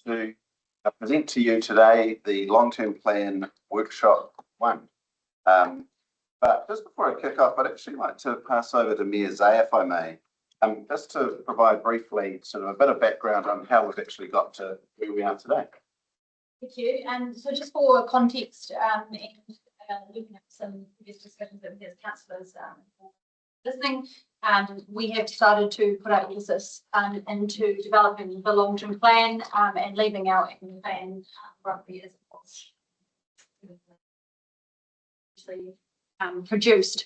to present to you today the long-term plan workshop 1. But just before I kick off, I'd actually like to pass over to Mayor Zay, if I may, just to provide briefly sort of a bit of background on how we've actually got to where we are today. Thank you. And so just for context, and looking at some previous discussions that we as councillors listening, we have decided to put our emphasis into developing the long-term plan and leaving our action plan roughly as it was produced.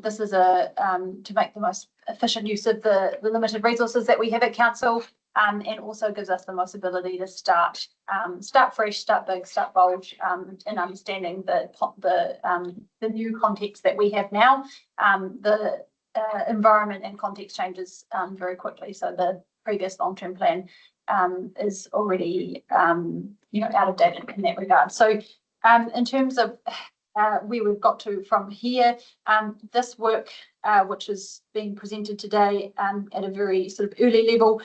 This is to make the most efficient use of the limited resources that we have at council, and also gives us the most ability to start fresh, start big, start bold, in understanding the new context that we have now. The environment and context changes very quickly, so the previous long-term plan is already out of date in that regard. So in terms of where we've got to from here, this work which is being presented today at a very sort of early level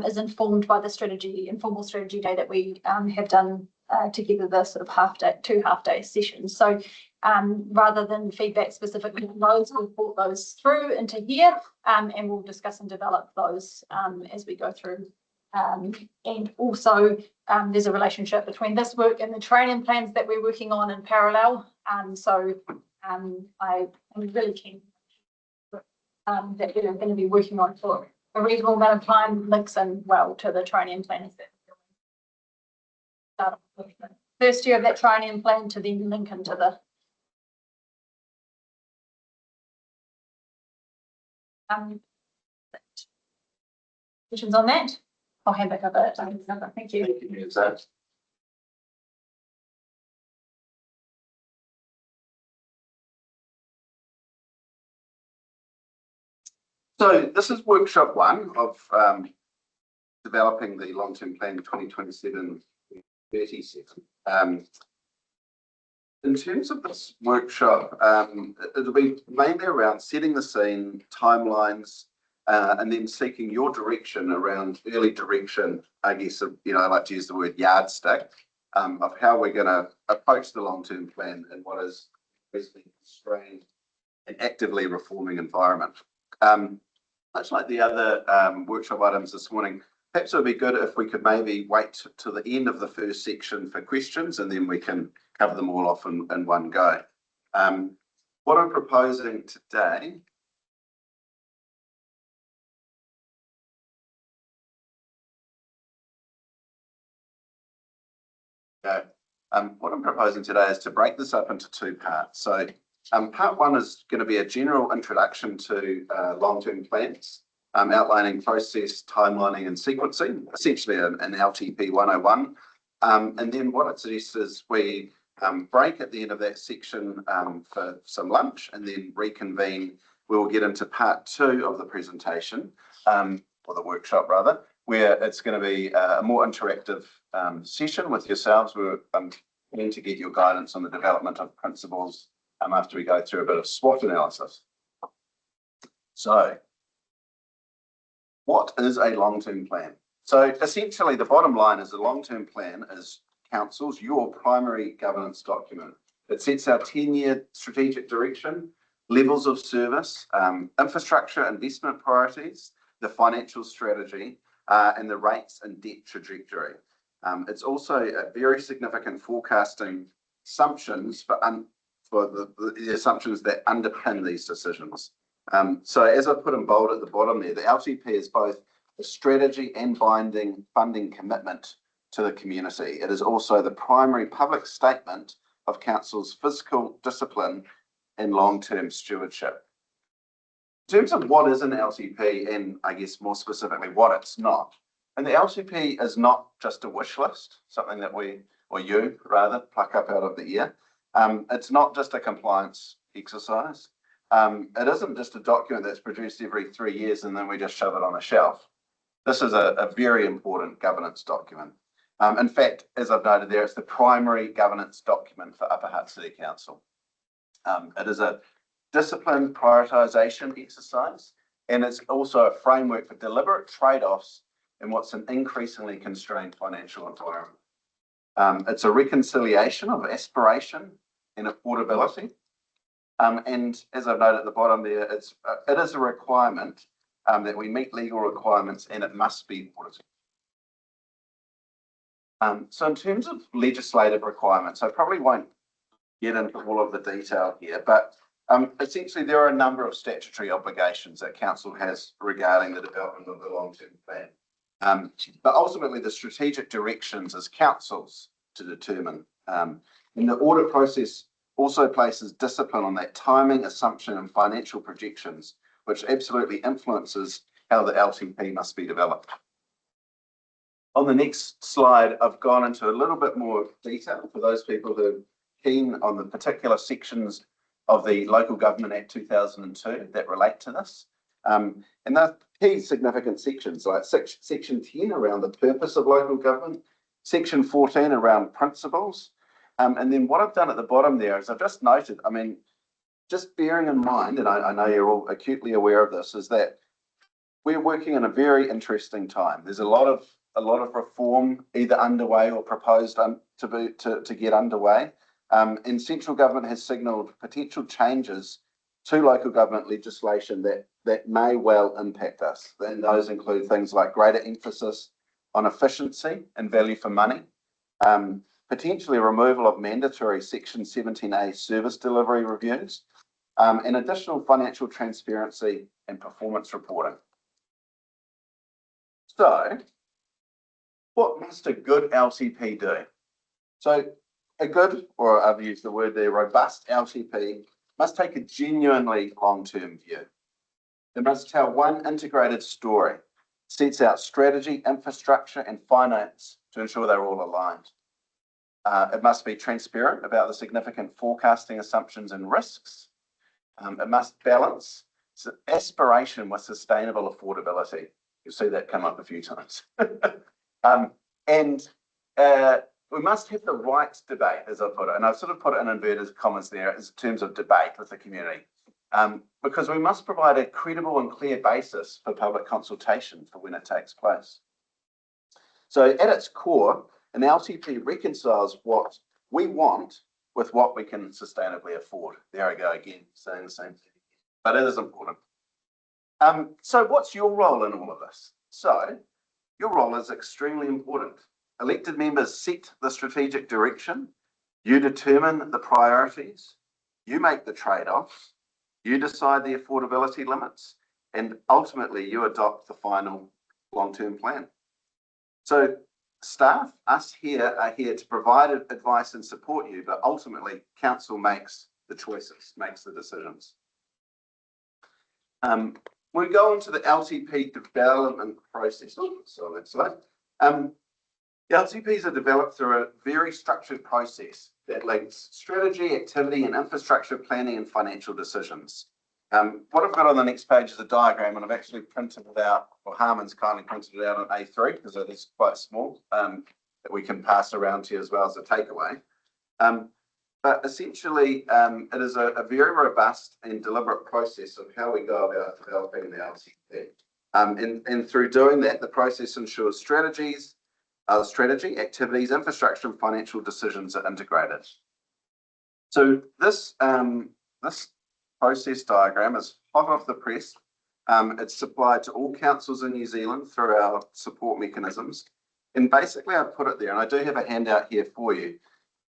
is informed by the informal strategy day that we have done together, the sort of two half-day sessions. So rather than feedback specifically on those, we've brought those through into here, and we'll discuss and develop those as we go through. And also there's a relationship between this work and the training plans that we're working on in parallel. So I'm really keen that we're going to be working on for a reasonable amount of time, links in well to the training plans that start with the first year of that training plan to then link into the questions on that. I'll hand back over to Anna. Thank you. Thank you, Mayor Zay. So this is workshop 1 of developing the long-term plan 2027-37. In terms of this workshop, it'll be mainly around setting the scene, timelines, and then seeking your direction around early direction. I guess, I like to use the word yardstick of how we're going to approach the long-term plan in what is a constrained and actively reforming environment. Much like the other workshop items this morning, perhaps it would be good if we could maybe wait to the end of the first section for questions, and then we can cover them all off in one go. What I'm proposing today is to break this up into 2 parts. So part 1 is going to be a general introduction to long-term plans, outlining process, timelining and sequencing, essentially an LTP 101. And then what it suggests is we break at the end of that section for some lunch, and then reconvene. We'll get into part 2 of the presentation, or the workshop rather, where it's going to be a more interactive session with yourselves. We're keen to get your guidance on the development of principles after we go through a bit of SWOT analysis. So, what is a long-term plan? So essentially the bottom line is a long-term plan is council's, your primary governance document. It sets our 10-year strategic direction, levels of service, infrastructure investment priorities, the financial strategy, and the rates and debt trajectory. It's also a very significant forecasting assumptions for the assumptions that underpin these decisions. So as I put in bold at the bottom there, the LTP is both a strategy and binding funding commitment to the community. It is also the primary public statement of council's fiscal discipline and long-term stewardship. In terms of what is an LTP, and I guess more specifically what it's not, and the LTP is not just a wish list, something that we, or you rather, pluck up out of the air. It's not just a compliance exercise. It isn't just a document that's produced every 3 years and then we just shove it on a shelf. This is a very important governance document. In fact, as I've noted there, it's the primary governance document for Upper Hutt City Council. It is a disciplined prioritisation exercise, and it's also a framework for deliberate trade-offs in what's an increasingly constrained financial environment. It's a reconciliation of aspiration and affordability. And as I've noted at the bottom there, it is a requirement that we meet legal requirements and it must be audited. So in terms of legislative requirements, I probably won't get into all of the detail here, but essentially there are a number of statutory obligations that council has regarding the development of the long-term plan. But ultimately the strategic directions is council's to determine. And the audit process also places discipline on that timing, assumption and financial projections, which absolutely influences how the LTP must be developed. On the next slide, I've gone into a little bit more detail for those people who are keen on the particular sections of the Local Government Act 2002 that relate to this. And the key significant sections like section 10 around the purpose of local government, section 14 around principles. And then what I've done at the bottom there is I've just noted, I mean, just bearing in mind, and I know you're all acutely aware of this, is that we're working in a very interesting time. There's a lot of reform either underway or proposed to get underway. And central government has signalled potential changes to local government legislation that may well impact us. And those include things like greater emphasis on efficiency and value for money, potentially removal of mandatory section 17A service delivery reviews, and additional financial transparency and performance reporting. So, what must a good LTP do? So, a good, or I've used the word there, robust LTP must take a genuinely long-term view. It must tell one integrated story, sets out strategy, infrastructure and finance to ensure they're all aligned. It must be transparent about the significant forecasting assumptions and risks. It must balance aspiration with sustainable affordability. You'll see that come up a few times. We must have the right debate, as I put it, and I've sort of put it in inverted commas there in terms of debate with the community, because we must provide a credible and clear basis for public consultation for when it takes place. So at its core, an LTP reconciles what we want with what we can sustainably afford. There I go again, saying the same thing, but it is important. So what's your role in all of this? So your role is extremely important. Elected members set the strategic direction, you determine the priorities, you make the trade-offs, you decide the affordability limits, and ultimately you adopt the final long-term plan. So staff, us here, are here to provide advice and support you, but ultimately council makes the choices, makes the decisions. We go on to the LTP development process. So next slide. The LTPs are developed through a very structured process that links strategy, activity, and infrastructure planning and financial decisions. What I've got on the next page is a diagram, and I've actually printed it out, or Harmon's kindly printed it out on A3 because it is quite small, that we can pass around to you as well as a takeaway. But essentially, it is a very robust and deliberate process of how we go about developing the LTP. And through doing that, the process ensures strategy, activities, infrastructure, and financial decisions are integrated. So this process diagram is hot off the press. It's supplied to all councils in New Zealand through our support mechanisms. And basically, I've put it there, and I do have a handout here for you,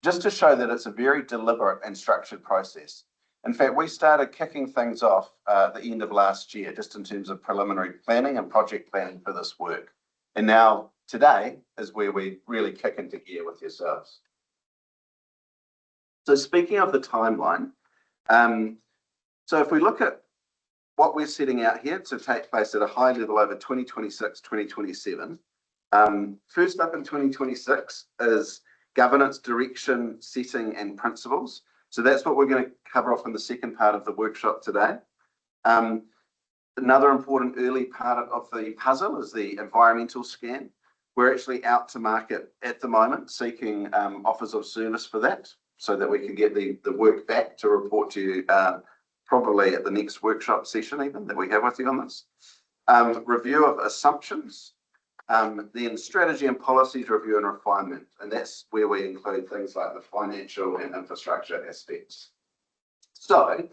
just to show that it's a very deliberate and structured process. In fact, we started kicking things off at the end of last year, just in terms of preliminary planning and project planning for this work. And now today is where we really kick into gear with yourselves. So speaking of the timeline, so if we look at what we're setting out here to take place at a high level over 2026, 2027, first up in 2026 is governance, direction, setting and principles. So that's what we're going to cover off in the second part of the workshop today. Another important early part of the puzzle is the environmental scan. We're actually out to market at the moment, seeking offers of service for that, so that we can get the work back to report to you probably at the next workshop session even that we have with you on this. Review of assumptions, Then strategy and policies review and refinement, and that's where we include things like the financial and infrastructure aspects. So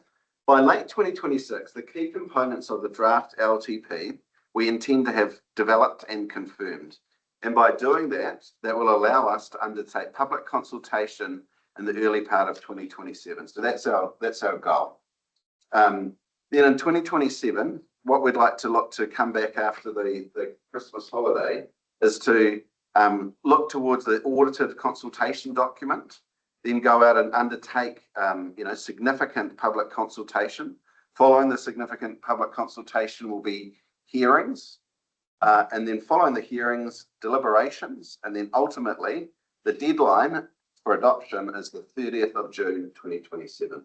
by late 2026, the key components of the draft LTP we intend to have developed and confirmed. And by doing that, that will allow us to undertake public consultation in the early part of 2027. So that's our goal. Then in 2027, what we'd like to look to come back after the Christmas holiday is to look towards the audited consultation document, then go out and undertake significant public consultation. Following the significant public consultation will be hearings, and then following the hearings, deliberations, and then ultimately the deadline for adoption is the 30th of June 2027.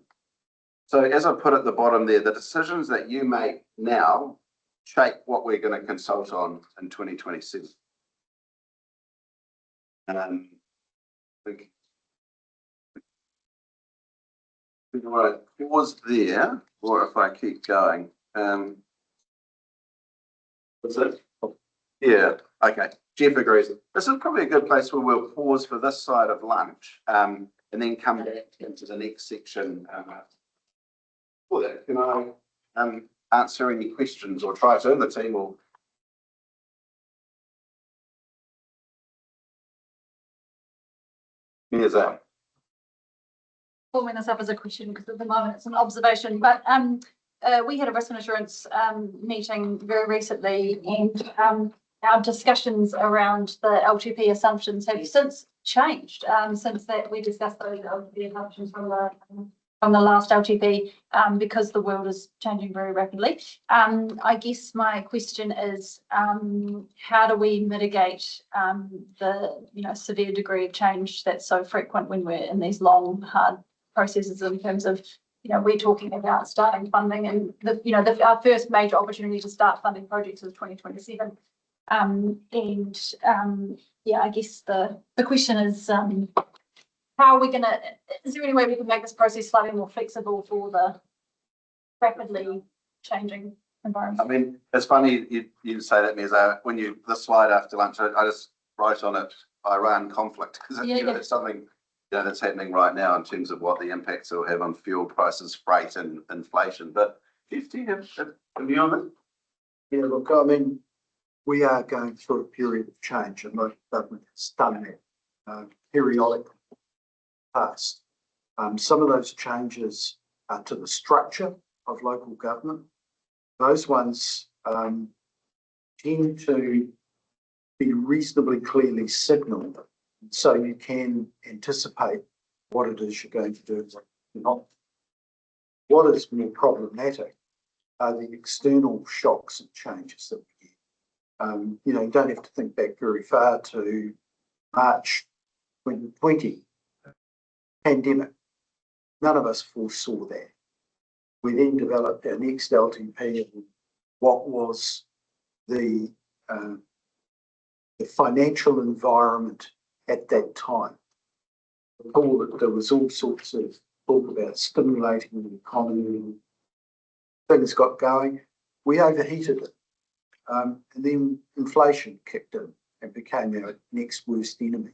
So as I put at the bottom there, the decisions that you make now shape what we're going to consult on in 2027. If I pause there, or if I keep going. What's it? Yeah, okay. Jeff agrees. This is probably a good place where we'll pause for this side of lunch, and then come back into the next section. For that, can I answer any questions or try to? The team will. Here's that. Forming this up as a question because at the moment it's an observation, but we had a risk and assurance meeting very recently, and our discussions around the LTP assumptions have since changed since that we discussed those LTP assumptions from the last LTP because the world is changing very rapidly. I guess my question is, how do we mitigate the severe degree of change that's so frequent when we're in these long, hard processes in terms of, we're talking about starting funding and our first major opportunity to start funding projects is 2027. I guess the question is, how are we going to, is there any way we can make this process slightly more flexible for the rapidly changing environment? I mean, it's funny you say that, Meza. When this slide after lunch, I just wrote on it, Iran conflict, because it's something that's happening right now in terms of what the impacts will have on fuel prices, freight and inflation. But Jeff, do you have a view on it? Yeah, look, I mean, we are going through a period of change, and the government has done that periodically past. Some of those changes are to the structure of local government. Those ones tend to be reasonably clearly signalled, so you can anticipate what it is you're going to do. What is more problematic are the external shocks and changes that we get. You don't have to think back very far to March 2020, pandemic. None of us foresaw that. We then developed our next LTP, and what was the financial environment at that time. There was all sorts of talk about stimulating the economy. Things got going. We overheated it. And then inflation kicked in and became our next worst enemy.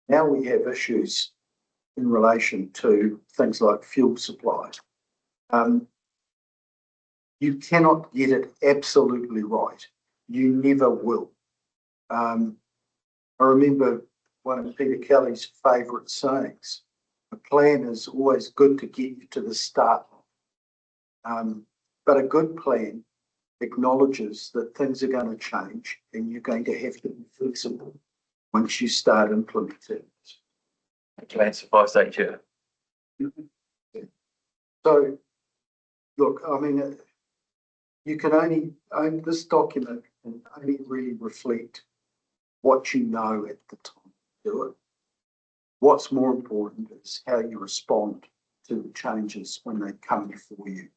Now we have issues in relation to things like fuel supply. You cannot get it absolutely right. You never will. I remember one of Peter Kelly's favourite sayings: a plan is always good to get you to the start. But a good plan acknowledges that things are going to change and you're going to have to be flexible once you start implementing it. Thank you, answer by state chair. So, look, I mean, you can only, this document can only really reflect what you know at the time you do it. What's more important is how you respond to the changes when they come before you.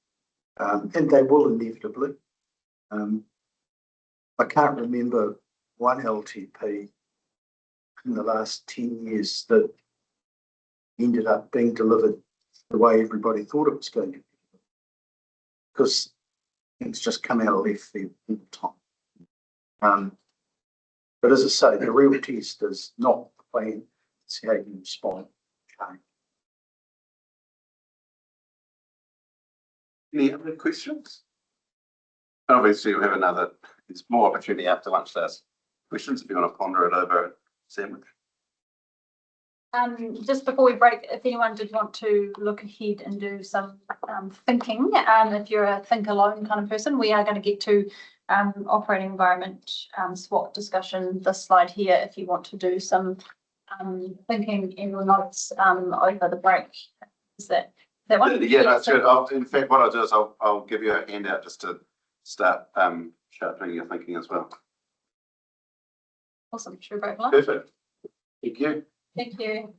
And they will inevitably. I can't remember one LTP in the last 10 years that ended up being delivered the way everybody thought it was going to be, because things just come out of left field all the time. But as I say, the real test is not the plan, it's how you respond to change. Any other questions? Obviously, we'll have there's more opportunity after lunch to ask questions if you want to ponder it over a sandwich. Just before we break, if anyone did want to look ahead and do some thinking, if you're a think alone kind of person, we are going to get to operating environment SWOT discussion, this slide here, if you want to do some thinking in your notes over the break. Is that one? Yeah, that's good. In fact, what I'll do is I'll give you a handout just to start sharpening your thinking as well. Awesome. Should we break for lunch? Perfect. Thank you. Thank you.